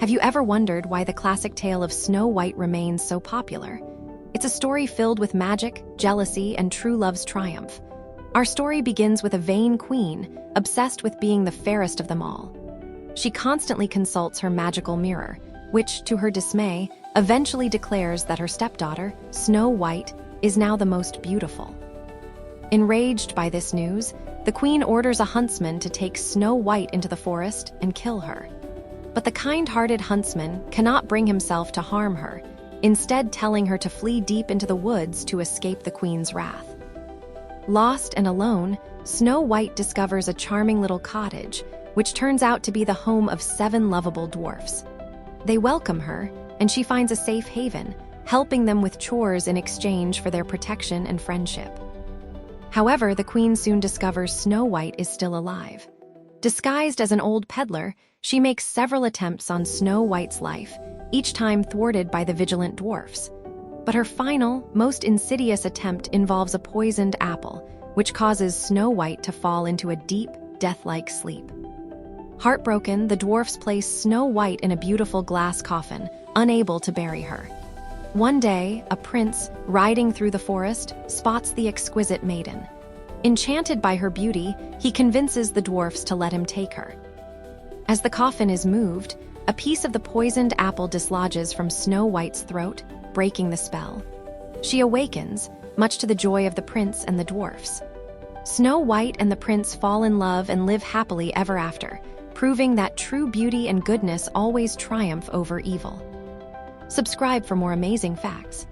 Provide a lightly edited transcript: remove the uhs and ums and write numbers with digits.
Have you ever wondered why the classic tale of Snow White remains so popular? It's a story filled with magic, jealousy, and true love's triumph. Our story begins with a vain queen, obsessed with being the fairest of them all. She constantly consults her magical mirror, which, to her dismay, eventually declares that her stepdaughter, Snow White, is now the most beautiful. Enraged by this news, the queen orders a huntsman to take Snow White into the forest and kill her. But the kind-hearted huntsman cannot bring himself to harm her, instead telling her to flee deep into the woods to escape the queen's wrath. Lost and alone, Snow White discovers a charming little cottage, which turns out to be the home of 7 lovable dwarfs. They welcome her, and she finds a safe haven, helping them with chores in exchange for their protection and friendship. However, the queen soon discovers Snow White is still alive. Disguised as an old peddler, she makes several attempts on Snow White's life, each time thwarted by the vigilant dwarfs. But her final, most insidious attempt involves a poisoned apple, which causes Snow White to fall into a deep, death-like sleep. Heartbroken, the dwarfs place Snow White in a beautiful glass coffin, unable to bury her. One day, a prince, riding through the forest, spots the exquisite maiden. Enchanted by her beauty, he convinces the dwarfs to let him take her. As the coffin is moved, a piece of the poisoned apple dislodges from Snow White's throat, breaking the spell. She awakens, much to the joy of the prince and the dwarfs. Snow White and the prince fall in love and live happily ever after, proving that true beauty and goodness always triumph over evil. Subscribe for more amazing facts.